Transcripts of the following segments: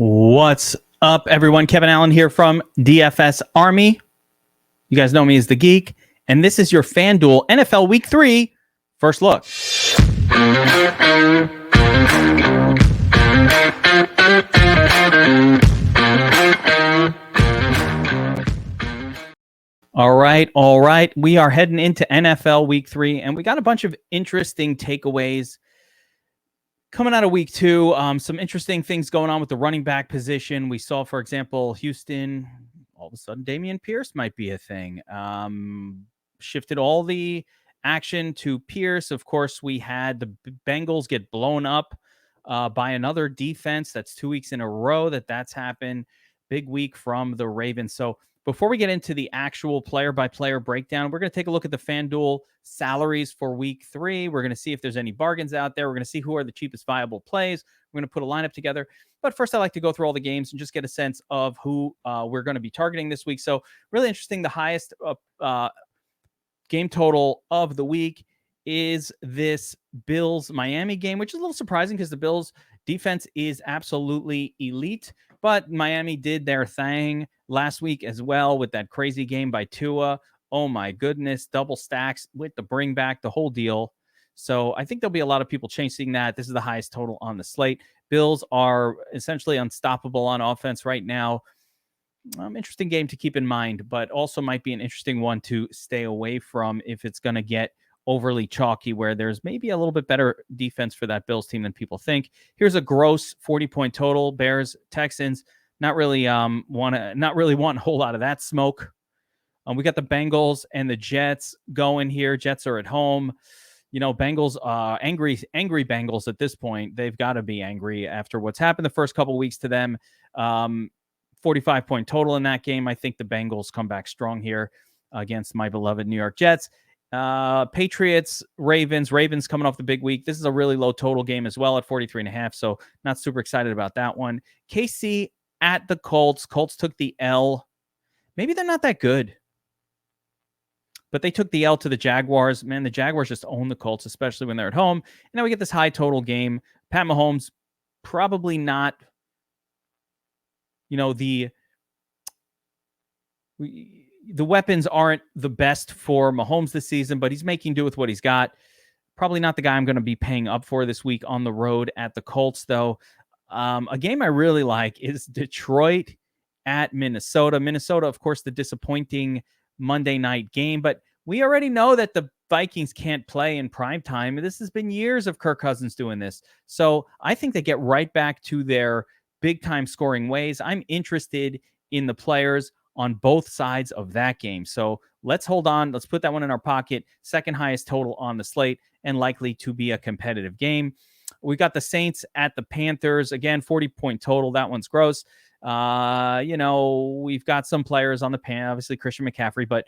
What's up, everyone? Kevin Allen here from DFS Army. You guys know me as the Geek, and this is your Fanduel NFL Week 3 first look. All right. We are heading into NFL Week 3, and we got a bunch of interesting takeaways coming out of week 2. Some interesting things going on with the running back position. We saw, for example, Houston, all of a sudden, Dameon Pierce might be a thing. Shifted all the action to Pierce. Of course, we had the Bengals get blown up by another defense. That's 2 weeks in a row that's happened. Big week from the Ravens. So before we get into the actual player-by-player breakdown, we're going to take a look at the FanDuel salaries for Week 3. We're going to see if there's any bargains out there. We're going to see who are the cheapest viable plays. We're going to put a lineup together. But first, I like to go through all the games and just get a sense of who we're going to be targeting this week. So really interesting, the highest game total of the week is this Bills-Miami game, which is a little surprising because the Bills' defense is absolutely elite. But Miami did their thing last week as well with that crazy game by Tua. Oh, my goodness. Double stacks with the bring back, the whole deal. So I think there'll be a lot of people chasing that. This is the highest total on the slate. Bills are essentially unstoppable on offense right now. Interesting game to keep in mind, but also might be an interesting one to stay away from if it's going to get overly chalky, where there's maybe a little bit better defense for that Bills team than people think. Here's a gross 40-point total. Bears, Texans, not really want a whole lot of that smoke. We got the Bengals and the Jets going here. Jets are at home. You know, Bengals, angry Bengals at this point. They've got to be angry after what's happened the first couple weeks to them. 45-point total in that game. I think the Bengals come back strong here against my beloved New York Jets. Patriots, Ravens coming off the big week. This is a really low total game as well at 43.5. So not super excited about that one. KC at the Colts. Colts took the L. Maybe they're not that good, but they took the L to the Jaguars. Man, the Jaguars just own the Colts, especially when they're at home. And now we get this high total game. Pat Mahomes, probably not, the weapons aren't the best for Mahomes this season, but he's making do with what he's got. Probably not the guy I'm going to be paying up for this week on the road at the Colts, though. A game I really like is Detroit at Minnesota. Minnesota, of course, the disappointing Monday night game, but we already know that the Vikings can't play in primetime. This has been years of Kirk Cousins doing this. So I think they get right back to their big-time scoring ways. I'm interested in the players on both sides of that game. So let's hold on. Let's put that one in our pocket. Second highest total on the slate and likely to be a competitive game. We got the Saints at the Panthers. Again, 40-point total. That one's gross. We've got some players on the pan, obviously Christian McCaffrey, but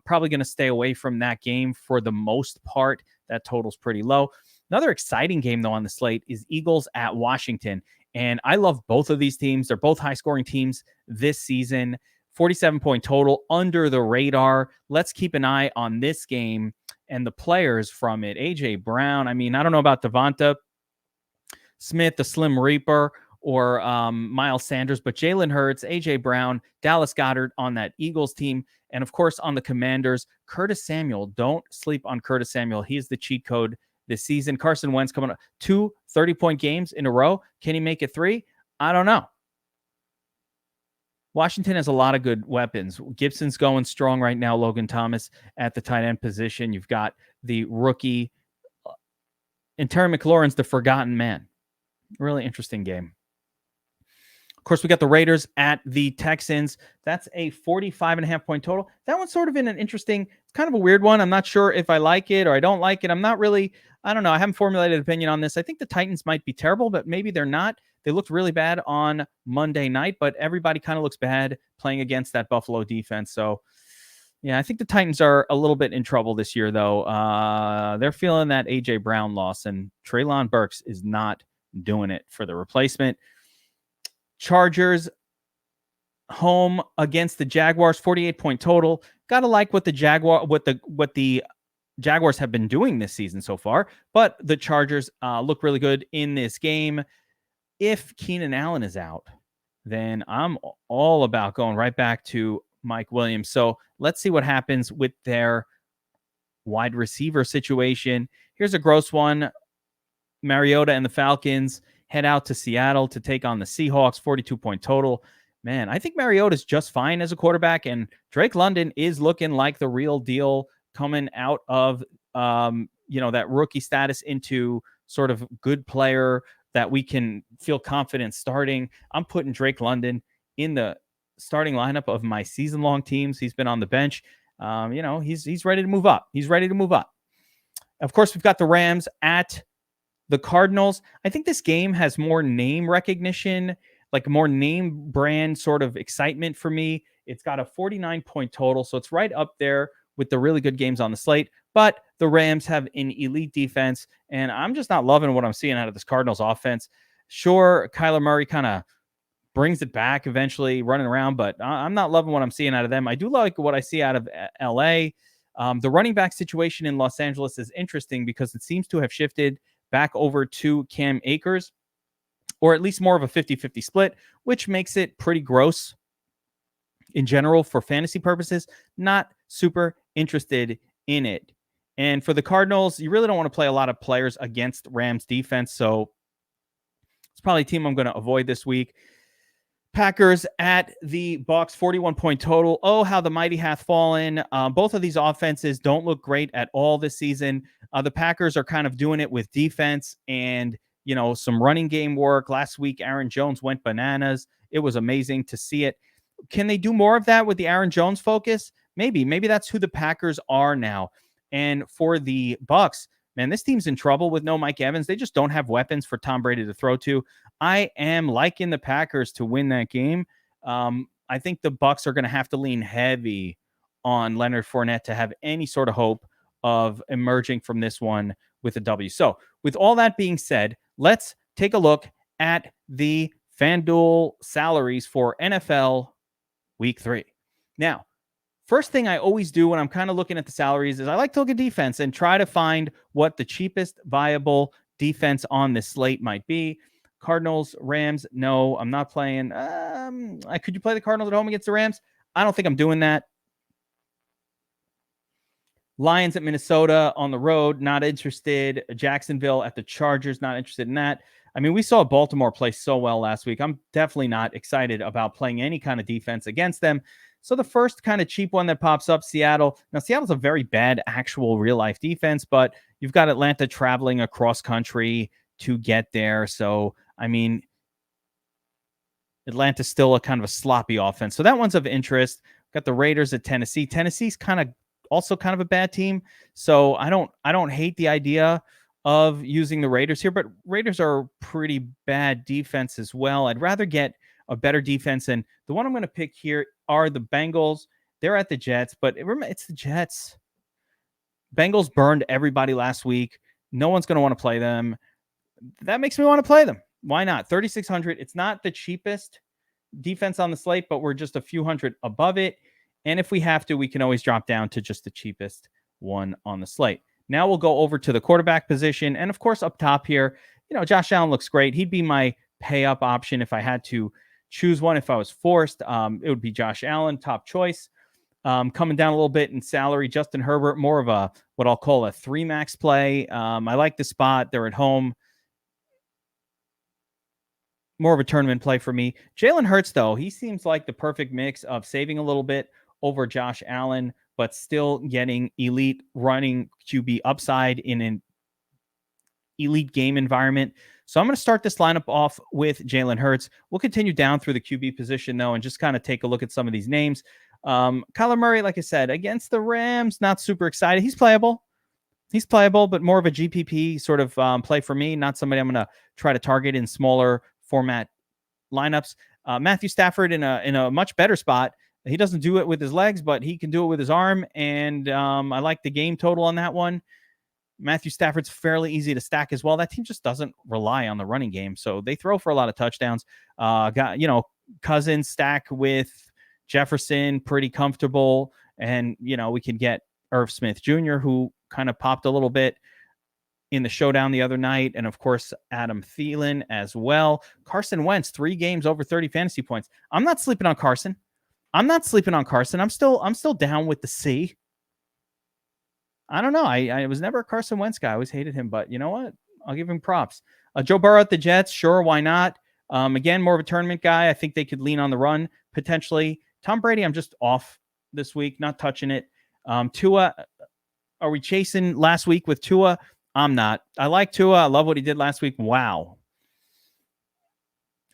probably going to stay away from that game for the most part. That total's pretty low. Another exciting game, though, on the slate is Eagles at Washington. And I love both of these teams. They're both high-scoring teams this season. 47-point total, under the radar. Let's keep an eye on this game and the players from it. A.J. Brown, I don't know about Devonta Smith, the Slim Reaper, or Miles Sanders, but Jalen Hurts, A.J. Brown, Dallas Goedert on that Eagles team, and of course on the Commanders, Curtis Samuel. Don't sleep on Curtis Samuel. He is the cheat code this season. Carson Wentz coming up 2 30-point games in a row. Can he make it 3? I don't know. Washington has a lot of good weapons. Gibson's going strong right now. Logan Thomas at the tight end position. You've got the rookie. And Terry McLaurin's the forgotten man. Really interesting game. Of course, we got the Raiders at the Texans. That's a 45.5-point total. That one's sort of in an interesting, it's kind of a weird one. I'm not sure if I like it or I don't like it. I don't know. I haven't formulated an opinion on this. I think the Titans might be terrible, but maybe they're not. They looked really bad on Monday night, but everybody kind of looks bad playing against that Buffalo defense. So, yeah, I think the Titans are a little bit in trouble this year, though. They're feeling that A.J. Brown loss, and Treylon Burks is not doing it for the replacement. Chargers home against the Jaguars, 48-point total. Gotta like what the Jaguars have been doing this season so far, but the Chargers look really good in this game. if Keenan Allen is out, then I'm all about going right back to Mike Williams. So let's see what happens with their wide receiver situation. Here's a gross one. Mariota and the Falcons head out to Seattle to take on the Seahawks, 42-point total. Man, I think Mariota's just fine as a quarterback, and Drake London is looking like the real deal coming out of that rookie status into sort of good player that we can feel confident starting. I'm putting Drake London in the starting lineup of my season-long teams. He's been on the bench. He's ready to move up. He's ready to move up. Of course, we've got the Rams at the Cardinals. I think this game has more name recognition, like more name brand sort of excitement for me. It's got a 49-point total, so it's right up there with the really good games on the slate. But the Rams have an elite defense, and I'm just not loving what I'm seeing out of this Cardinals offense. Sure, Kyler Murray kind of brings it back eventually, running around, but I'm not loving what I'm seeing out of them. I do like what I see out of L.A. The running back situation in Los Angeles is interesting because it seems to have shifted back over to Cam Akers, or at least more of a 50-50 split, which makes it pretty gross in general for fantasy purposes. Not super interested in it. And for the Cardinals, you really don't want to play a lot of players against Rams defense, so it's probably a team I'm going to avoid this week. Packers at the Bucs, 41-point total. Oh, how the mighty hath fallen. Both of these offenses don't look great at all this season. The Packers are kind of doing it with defense and, some running game work. Last week, Aaron Jones went bananas. It was amazing to see it. Can they do more of that with the Aaron Jones focus? Maybe that's who the Packers are now. And for the Bucs, man, this team's in trouble with no Mike Evans. They just don't have weapons for Tom Brady to throw to. I am liking the Packers to win that game. I think the Bucs are going to have to lean heavy on Leonard Fournette to have any sort of hope of emerging from this one with a W. So with all that being said, let's take a look at the FanDuel salaries for NFL Week 3. Now, first thing I always do when I'm kind of looking at the salaries is I like to look at defense and try to find what the cheapest viable defense on this slate might be. Cardinals, Rams, no, I'm not playing. Could you play the Cardinals at home against the Rams? I don't think I'm doing that. Lions at Minnesota on the road, not interested. Jacksonville at the Chargers, not interested in that. I mean, we saw Baltimore play so well last week. I'm definitely not excited about playing any kind of defense against them. So the first kind of cheap one that pops up, Seattle. Now, Seattle's a very bad actual real-life defense, but you've got Atlanta traveling across country to get there. So, I mean, Atlanta's still a kind of a sloppy offense. So that one's of interest. Got the Raiders at Tennessee. Tennessee's also kind of a bad team. So I don't hate the idea of using the Raiders here, but Raiders are a pretty bad defense as well. I'd rather get a better defense. And the one I'm going to pick here are the Bengals. They're at the Jets, but remember, it's the Jets. Bengals burned everybody last week. No one's going to want to play them. That makes me want to play them. Why not? 3,600. It's not the cheapest defense on the slate, but we're just a few hundred above it. And if we have to, we can always drop down to just the cheapest one on the slate. Now we'll go over to the quarterback position. And of course, up top here, Josh Allen looks great. He'd be my pay up option if I had to choose one. If I was forced, it would be Josh Allen, top choice. Coming down a little bit in salary, Justin Herbert, more of a what I'll call a 3 max play. I like the spot. They're at home. More of a tournament play for me. Jalen Hurts, though, he seems like the perfect mix of saving a little bit over Josh Allen, but still getting elite running QB upside in an elite game environment. So I'm going to start this lineup off with Jalen Hurts. We'll continue down through the QB position, though, and just kind of take a look at some of these names. Kyler Murray, like I said, against the Rams, not super excited. He's playable, but more of a GPP sort of play for me, not somebody I'm going to try to target in smaller format lineups. Matthew Stafford in a much better spot. He doesn't do it with his legs, but he can do it with his arm, and I like the game total on that one. Matthew Stafford's fairly easy to stack as well. That team just doesn't rely on the running game, so they throw for a lot of touchdowns. Cousins stack with Jefferson, pretty comfortable, and we can get Irv Smith Jr., who kind of popped a little bit. in the showdown the other night. And of course, Adam Thielen as well. Carson Wentz, 3 games over 30 fantasy points. I'm not sleeping on Carson. I'm still down with the C. I don't know. I was never a Carson Wentz guy. I always hated him, but you know what? I'll give him props. Joe Burrow at the Jets. Sure. Why not? Again, more of a tournament guy. I think they could lean on the run potentially. Tom Brady, I'm just off this week, not touching it. Tua, are we chasing last week with Tua? I'm not. I like Tua. I love what he did last week. Wow.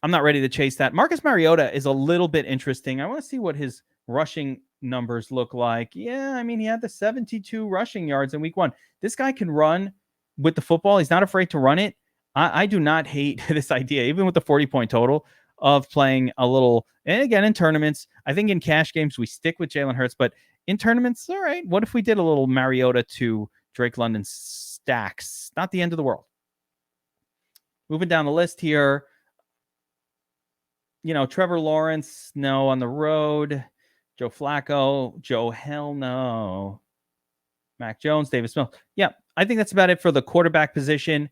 I'm not ready to chase that. Marcus Mariota is a little bit interesting. I want to see what his rushing numbers look like. Yeah, I mean, he had the 72 rushing yards in week 1. This guy can run with the football. He's not afraid to run it. I do not hate this idea, even with the 40-point total, of playing a little. And again, in tournaments, I think in cash games, we stick with Jalen Hurts. But in tournaments, all right, what if we did a little Mariota to Drake London stacks? Not the end of the world. Moving down the list here. Trevor Lawrence, no on the road. Joe Flacco, Joe, hell no. Mac Jones, Davis Mills. Yeah, I think that's about it for the quarterback position.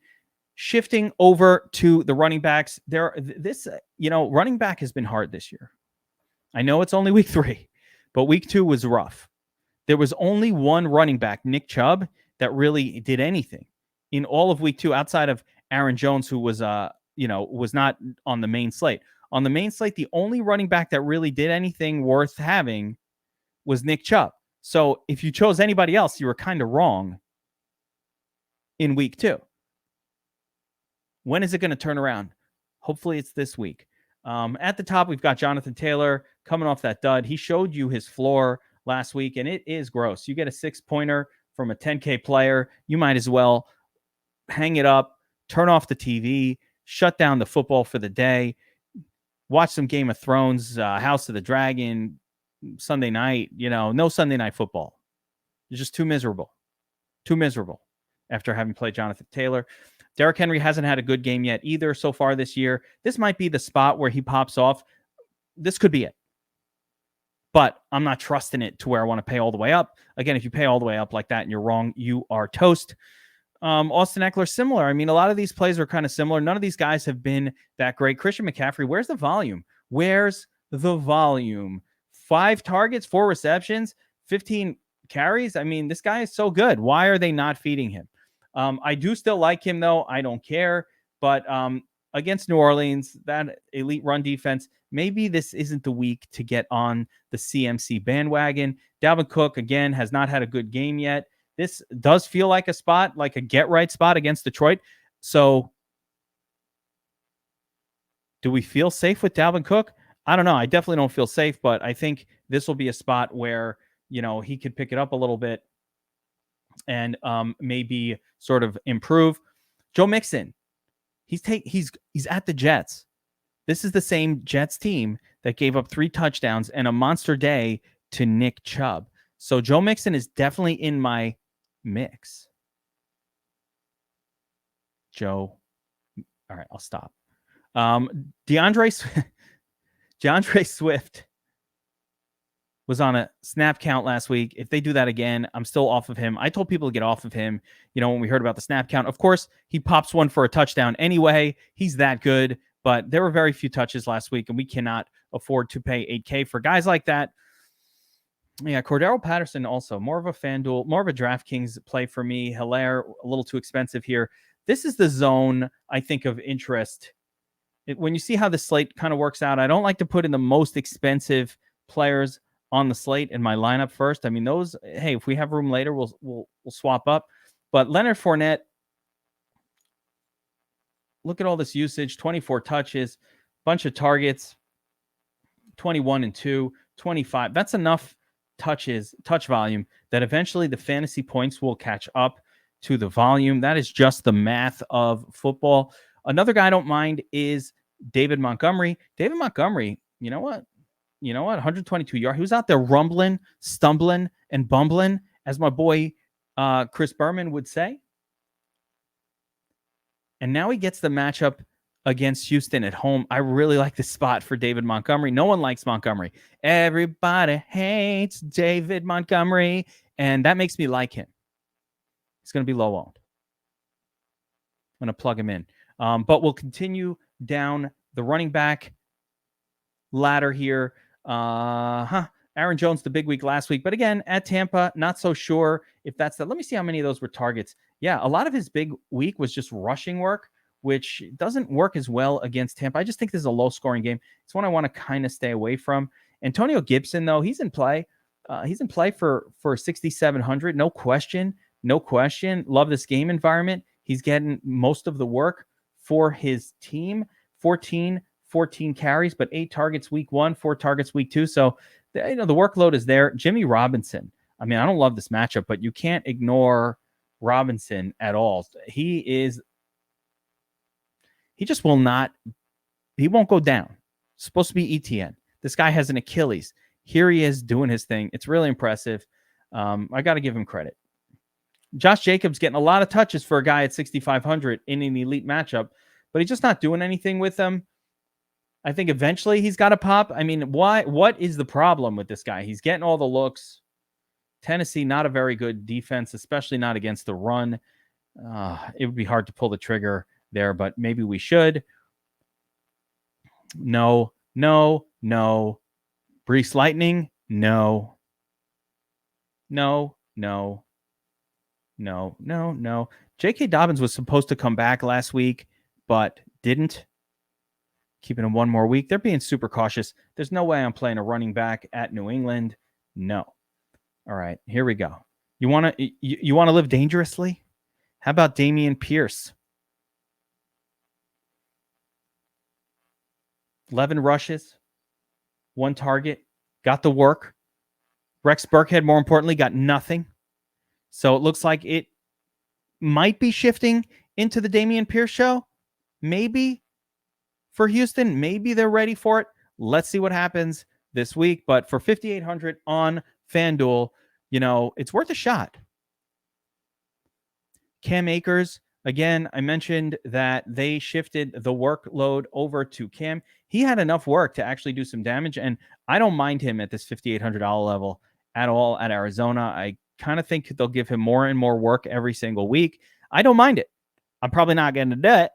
Shifting over to the running backs, running back has been hard this year. I know it's only week 3, but week 2 was rough. There was only one running back, Nick Chubb, that really did anything in all of week 2, outside of Aaron Jones, who was not on the main slate. On the main slate, the only running back that really did anything worth having was Nick Chubb. So if you chose anybody else, you were kind of wrong in week 2. When is it going to turn around? Hopefully it's this week. At the top, we've got Jonathan Taylor coming off that dud. He showed you his floor last week, and it is gross. You get a 6-pointer from a 10K player. You might as well hang it up, turn off the TV, shut down the football for the day, watch some Game of Thrones, House of the Dragon, Sunday night. No Sunday night football. It's just too miserable. Too miserable after having played Jonathan Taylor. Derrick Henry hasn't had a good game yet either so far this year. This might be the spot where he pops off. This could be it. But I'm not trusting it to where I want to pay all the way up. Again, if you pay all the way up like that and you're wrong, you are toast. Austin Eckler, similar. I mean, a lot of these plays are kind of similar. None of these guys have been that great. Christian McCaffrey, where's the volume? 5 targets, 4 receptions, 15 carries. I mean, this guy is so good. Why are they not feeding him? I do still like him, though. I don't care. But against New Orleans, that elite run defense, maybe this isn't the week to get on the CMC bandwagon. Dalvin Cook, again, has not had a good game yet. This does feel like a spot, like a get-right spot against Detroit. So do we feel safe with Dalvin Cook? I don't know. I definitely don't feel safe, but I think this will be a spot where, he could pick it up a little bit and maybe sort of improve. Joe Mixon, he's at the Jets. This is the same Jets team that gave up 3 touchdowns and a monster day to Nick Chubb. So Joe Mixon is definitely in my mix. Joe. All right, I'll stop. DeAndre Swift was on a snap count last week. If they do that again, I'm still off of him. I told people to get off of him, when we heard about the snap count. Of course, he pops one for a touchdown anyway. He's that good, but there were very few touches last week, and we cannot afford to pay $8K for guys like that. Yeah, Cordero Patterson also, more of a FanDuel, more of a DraftKings play for me. Hilaire, a little too expensive here. This is the zone, I think, of interest. When you see how the slate kind of works out, I don't like to put in the most expensive players on the slate in my lineup first. I mean, those, hey, if we have room later, we'll swap up. But Leonard Fournette, look at all this usage, 24 touches, bunch of targets, 21 and 2, 25. That's enough touch volume that eventually the fantasy points will catch up to the volume. That is just the math of football. Another guy I don't mind is David Montgomery. David Montgomery, you know what? 122 yards. He was out there rumbling, stumbling, and bumbling, as my boy Chris Berman would say. And now he gets the matchup against Houston at home. I really like this spot for David Montgomery. No one likes Montgomery. Everybody hates David Montgomery, and that makes me like him. He's going to be low owned. going to plug him in. But we'll continue down the running back ladder here. Aaron Jones, the big week last week. But again, at Tampa, not so sure if that's the... Let me see how many of those were targets. Yeah, a lot of his big week was just rushing work, which doesn't work as well against Tampa. I just think this is a low-scoring game. It's one I want to kind of stay away from. Antonio Gibson, though, he's in play. He's in play for 6,700. No question. No question. Love this game environment. He's getting most of the work for his team. 14 carries, but 8 targets week 1, 4 targets week 2. So, the workload is there. Jimmy Robinson. I mean, I don't love this matchup, but you can't ignore Robinson at all. He just will not. He won't go down. It's supposed to be ETN. This guy has an Achilles. Here he is doing his thing. It's really impressive. I got to give him credit. Josh Jacobs getting a lot of touches for a guy at 6,500 in an elite matchup, but he's just not doing anything with them. I think eventually he's got to pop. I mean, what is the problem with this guy? He's getting all the looks. Tennessee, not a very good defense, especially not against the run. It would be hard to pull the trigger there, but maybe we should. No. Brees Lightning, no. J.K. Dobbins was supposed to come back last week, but didn't. Keeping him one more week. They're being super cautious. There's no way I'm playing a running back at New England. No. All right, here we go. You want to live dangerously? How about Dameon Pierce? 11 rushes, 1 target, got the work. Rex Burkhead, more importantly, got nothing. So it looks like it might be shifting into the Dameon Pierce show. Maybe. For Houston, maybe they're ready for it. Let's see what happens this week. But for 5,800 on FanDuel, it's worth a shot. Cam Akers, again, I mentioned that they shifted the workload over to Cam. He had enough work to actually do some damage, and I don't mind him at this $5,800 level at all at Arizona. I kind of think they'll give him more and more work every single week. I don't mind it. I'm probably not getting to debt.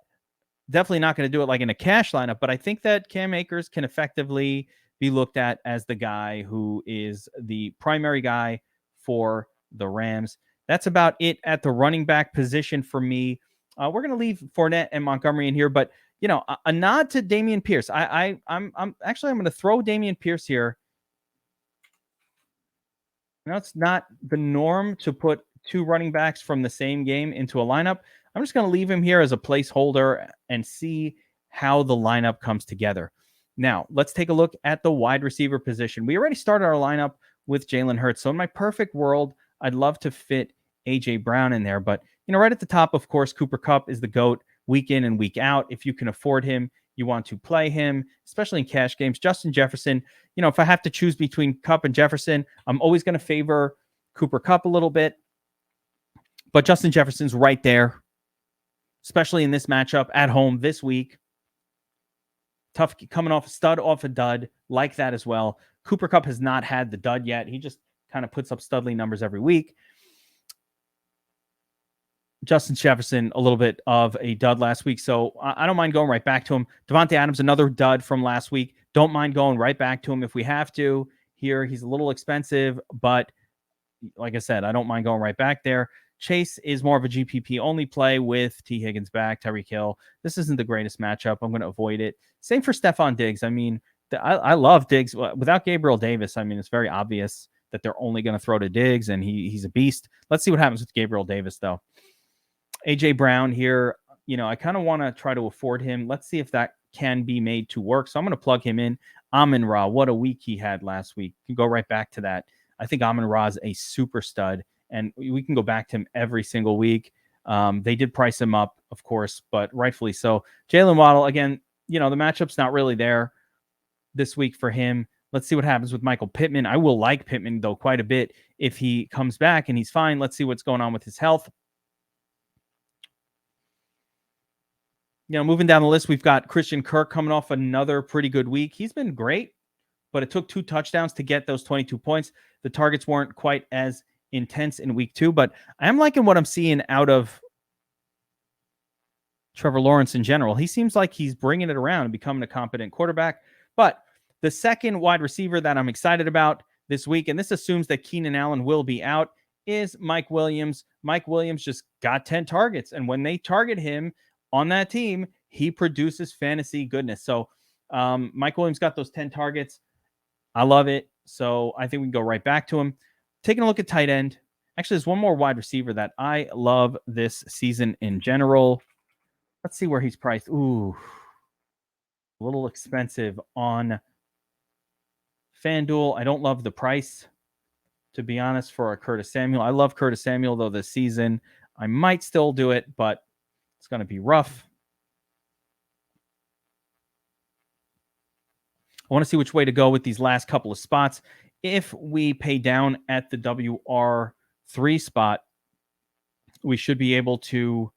Definitely not going to do it like in a cash lineup, but I think that Cam Akers can effectively be looked at as the guy who is the primary guy for the Rams. That's about it at the running back position for me. We're going to leave Fournette and Montgomery in here, but a nod to Dameon Pierce. I'm going to throw Dameon Pierce here. It's not the norm to put 2 running backs from the same game into a lineup. I'm just going to leave him here as a placeholder and see how the lineup comes together. Now, let's take a look at the wide receiver position. We already started our lineup with Jalen Hurts. So in my perfect world, I'd love to fit A.J. Brown in there. But, right at the top, of course, Cooper Kupp is the GOAT week in and week out. If you can afford him, you want to play him, especially in cash games. Justin Jefferson, if I have to choose between Kupp and Jefferson, I'm always going to favor Cooper Kupp a little bit. But Justin Jefferson's right there, especially in this matchup at home this week. Tough coming off a stud, off a dud, like that as well. Cooper Kupp has not had the dud yet. He just kind of puts up studly numbers every week. Justin Jefferson, a little bit of a dud last week, so I don't mind going right back to him. Devontae Adams, another dud from last week. Don't mind going right back to him if we have to. Here, he's a little expensive, but like I said, I don't mind going right back there. Chase is more of a GPP only play with T. Higgins back, Tyreek Hill. This isn't the greatest matchup. I'm going to avoid it. Same for Stephon Diggs. I mean, I love Diggs. Without Gabriel Davis, I mean, it's very obvious that they're only going to throw to Diggs, and he's a beast. Let's see what happens with Gabriel Davis, though. A.J. Brown here, I kind of want to try to afford him. Let's see if that can be made to work. So I'm going to plug him in. Amon-Ra, what a week he had last week. You can go right back to that. I think Amon-Ra is a super stud, and we can go back to him every single week. They did price him up, of course, but rightfully so. Jalen Waddle, again, the matchup's not really there this week for him. Let's see what happens with Michael Pittman. I will like Pittman, though, quite a bit if he comes back and he's fine. Let's see what's going on with his health. Moving down the list, we've got Christian Kirk coming off another pretty good week. He's been great, but it took 2 touchdowns to get those 22 points. The targets weren't quite as intense in week 2, but I am liking what I'm seeing out of Trevor Lawrence in general. He seems like he's bringing it around and becoming a competent quarterback. But the second wide receiver that I'm excited about this week, and this assumes that Keenan Allen will be out, is Mike Williams. Mike Williams just got 10 targets, and when they target him on that team, he produces fantasy goodness. So Mike Williams got those 10 targets. I love it. So I think we can go right back to him. Taking a look at tight end. Actually, there's one more wide receiver that I love this season in general. Let's see where he's priced. Ooh, a little expensive on FanDuel. I don't love the price, to be honest, for a Curtis Samuel. I love Curtis Samuel, though, this season. I might still do it, but it's going to be rough. I want to see which way to go with these last couple of spots. If we pay down at the WR3 spot, we should be able to...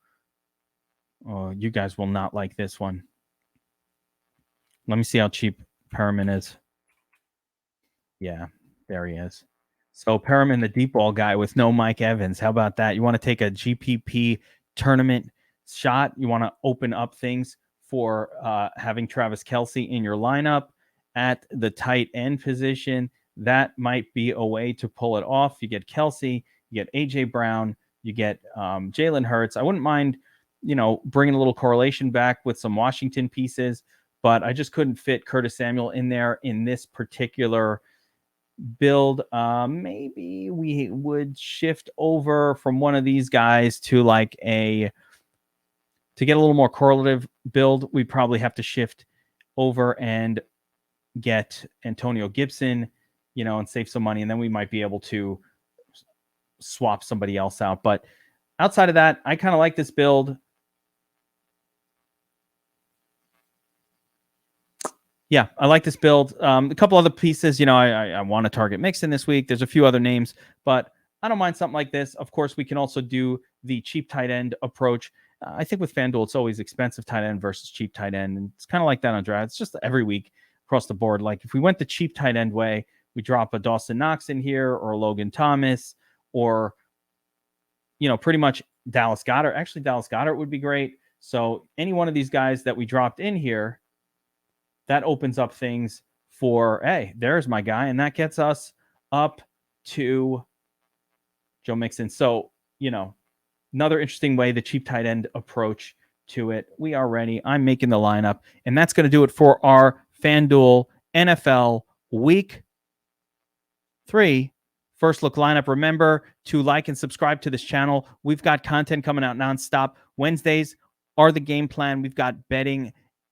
Oh, you guys will not like this one. Let me see how cheap Perriman is. Yeah, there he is. So Perriman, the deep ball guy with no Mike Evans. How about that? You want to take a GPP tournament shot? You want to open up things for having Travis Kelce in your lineup at the tight end position? That might be a way to pull it off. You get Kelce, you get A.J. Brown, you get Jalen Hurts. I wouldn't mind, bringing a little correlation back with some Washington pieces, but I just couldn't fit Curtis Samuel in there in this particular build. Maybe we would shift over from one of these guys to to get a little more correlative build. We probably have to shift over and get Antonio Gibson, and save some money. And then we might be able to swap somebody else out. But outside of that, I kind of like this build. Yeah, I like this build. A couple other pieces, I want to target Mixon this week. There's a few other names, but I don't mind something like this. Of course, we can also do the cheap tight end approach. I think with FanDuel, it's always expensive tight end versus cheap tight end. And it's kind of like that on draft. It's just every week across the board. Like if we went the cheap tight end way, we drop a Dawson Knox in here or a Logan Thomas or, pretty much Dallas Goedert. Actually, Dallas Goedert would be great. So any one of these guys that we dropped in here, that opens up things for, hey, there's my guy. And that gets us up to Joe Mixon. So, another interesting way, the cheap tight end approach to it. We are ready. I'm making the lineup. And that's going to do it for our FanDuel NFL Week 3 First Look lineup. Remember to like and subscribe to this channel. We've got content coming out nonstop. Wednesdays are the game plan. We've got betting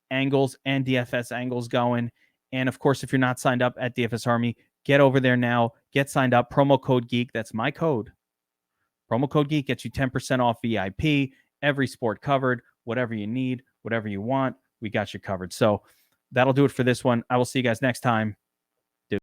angles and DFS angles going. And of course, if you're not signed up at DFS Army, get over there now. Get signed up. Promo code Geek. That's my code. Promo code Geek gets you 10% off VIP. Every sport covered. Whatever you need, whatever you want, we got you covered. So that'll do it for this one. I will see you guys next time.